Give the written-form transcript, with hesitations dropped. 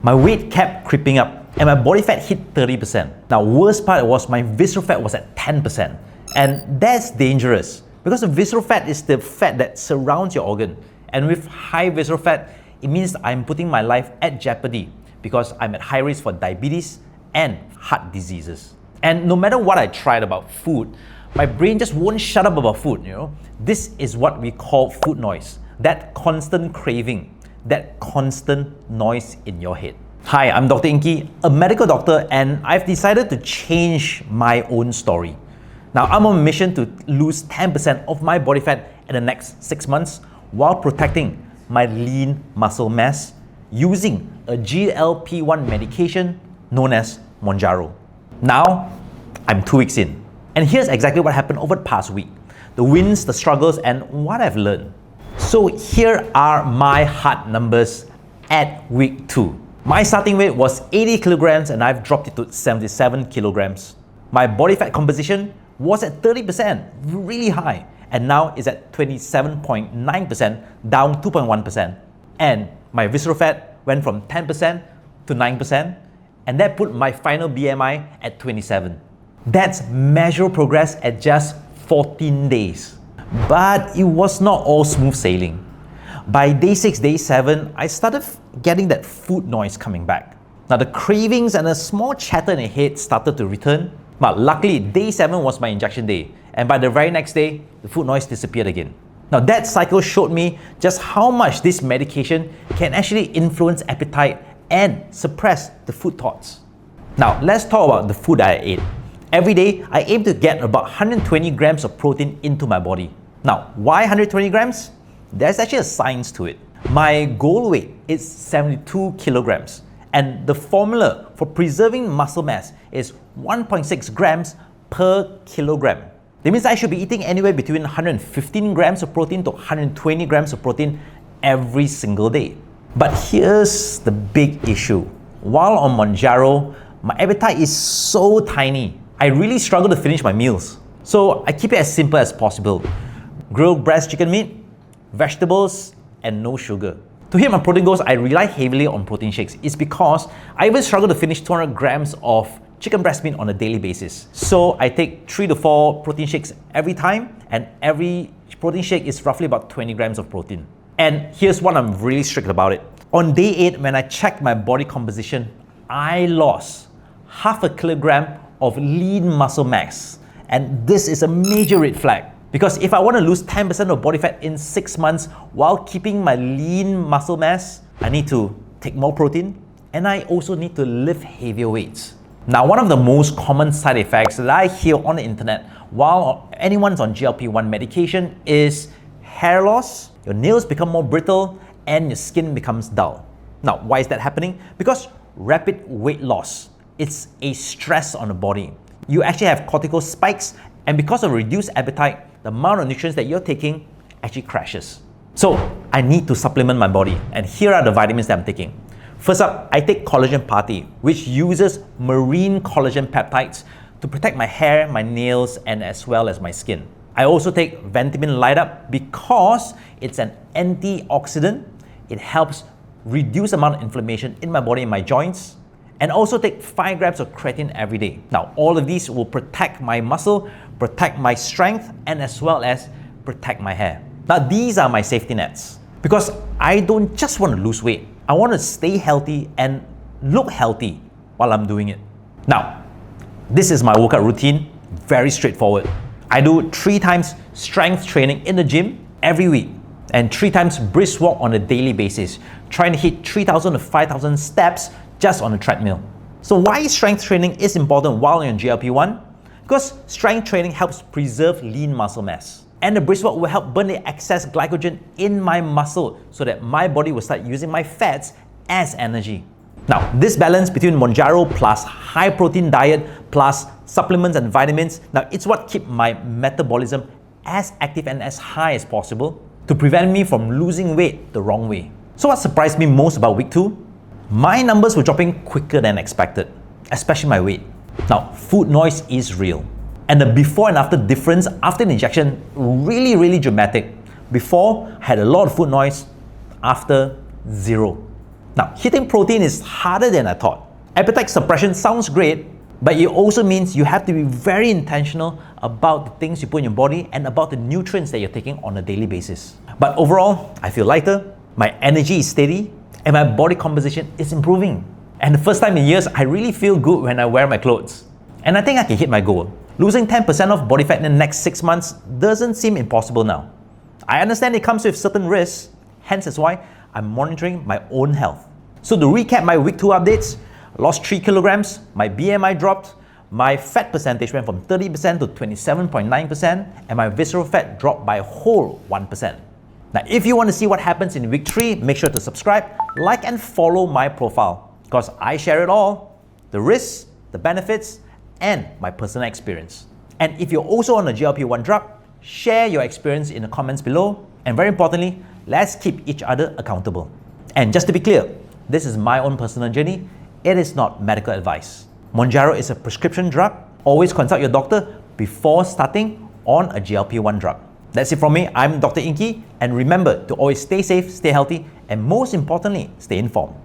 My weight kept creeping up and my body fat hit 30%. Now, worst part was my visceral fat was at 10%. And that's dangerous because the visceral fat is the fat that surrounds your organ. And with high visceral fat, it means I'm putting my life at jeopardy because I'm at high risk for diabetes and heart diseases. And no matter what I tried about food, my brain just won't shut up about food, This is what we call food noise. That constant craving, that constant noise in your head. Hi, I'm Dr. Ingky, a medical doctor, and I've decided to change my own story. Now, I'm on a mission to lose 10% of my body fat in the next 6 months while protecting my lean muscle mass using a GLP-1 medication known as Mounjaro. Now, I'm 2 weeks in, and here's exactly what happened over the past week. The wins, the struggles, and what I've learned. So here are my hard numbers at week 2. My starting weight was 80 kilograms and I've dropped it to 77 kilograms. My body fat composition was at 30%, really high, and now is at 27.9%, down 2.1%. And my visceral fat went from 10% to 9%, and that put my final BMI at 27. That's measurable progress at just 14 days. But it was not all smooth sailing. By day 6, day 7, I started getting that food noise coming back. Now the cravings and a small chatter in the head started to return, but luckily day 7 was my injection day, and by the very next day, the food noise disappeared again. Now that cycle showed me just how much this medication can actually influence appetite and suppress the food thoughts. Now let's talk about the food I ate. Every day, I aim to get about 120 grams of protein into my body. Now, why 120 grams? There's actually a science to it. My goal weight is 72 kilograms, and the formula for preserving muscle mass is 1.6 grams per kilogram. That means I should be eating anywhere between 115 grams of protein to 120 grams of protein every single day. But here's the big issue. While on Mounjaro, my appetite is so tiny. I really struggle to finish my meals. So I keep it as simple as possible. Grilled breast chicken meat, vegetables, and no sugar. To hit my protein goals, I rely heavily on protein shakes. It's because I even struggle to finish 200 grams of chicken breast meat on a daily basis. So I take 3 to 4 protein shakes every time, and every protein shake is roughly about 20 grams of protein. And here's what I'm really strict about it. On day 8, when I checked my body composition, I lost half a kilogram of lean muscle mass. And this is a major red flag. Because if I want to lose 10% of body fat in 6 months while keeping my lean muscle mass, I need to take more protein, and I also need to lift heavier weights. Now, one of the most common side effects that I hear on the internet while anyone's on GLP-1 medication is hair loss, your nails become more brittle, and your skin becomes dull. Now, why is that happening? Because rapid weight loss, it's a stress on the body. You actually have cortical spikes, and because of reduced appetite, the amount of nutrients that you're taking actually crashes. So I need to supplement my body, and here are the vitamins that I'm taking. First up, I take collagen party, which uses marine collagen peptides to protect my hair, my nails, and as well as my skin. I also take Vitamin Light Up because it's an antioxidant. It helps reduce the amount of inflammation in my body and my joints. And also take 5 grams of creatine every day. Now, all of these will protect my muscle, protect my strength, and as well as protect my hair. Now, these are my safety nets because I don't just want to lose weight. I want to stay healthy and look healthy while I'm doing it. Now, this is my workout routine, very straightforward. I do 3 times strength training in the gym every week and 3 times brisk walk on a daily basis, trying to hit 3,000 to 5,000 steps just on a treadmill. So why strength training is important while you're on GLP-1? Because strength training helps preserve lean muscle mass. And the brisk walk will help burn the excess glycogen in my muscle so that my body will start using my fats as energy. Now, this balance between Mounjaro plus high protein diet plus supplements and vitamins, now it's what keeps my metabolism as active and as high as possible to prevent me from losing weight the wrong way. So what surprised me most about week 2? My numbers were dropping quicker than expected, especially my weight. Now, food noise is real. And the before and after difference after the injection, really dramatic. Before, I had a lot of food noise, after, 0. Now, hitting protein is harder than I thought. Appetite suppression sounds great, but it also means you have to be very intentional about the things you put in your body and about the nutrients that you're taking on a daily basis. But overall, I feel lighter, my energy is steady, and my body composition is improving. And the first time in years, I really feel good when I wear my clothes. And I think I can hit my goal. Losing 10% of body fat in the next 6 months doesn't seem impossible now. I understand it comes with certain risks, hence is why I'm monitoring my own health. So to recap my week 2 updates, I lost 3 kilograms, my BMI dropped, my fat percentage went from 30% to 27.9%, and my visceral fat dropped by a whole 1%. Now, if you want to see what happens in week 3, make sure to subscribe, like and follow my profile, because I share it all, the risks, the benefits, and my personal experience. And if you're also on a GLP-1 drug, share your experience in the comments below, and very importantly, let's keep each other accountable. And just to be clear, this is my own personal journey, it is not medical advice. Mounjaro is a prescription drug. Always consult your doctor before starting on a GLP-1 drug. That's it from me. I'm Dr. Ingky, and remember to always stay safe, stay healthy, and most importantly, stay informed.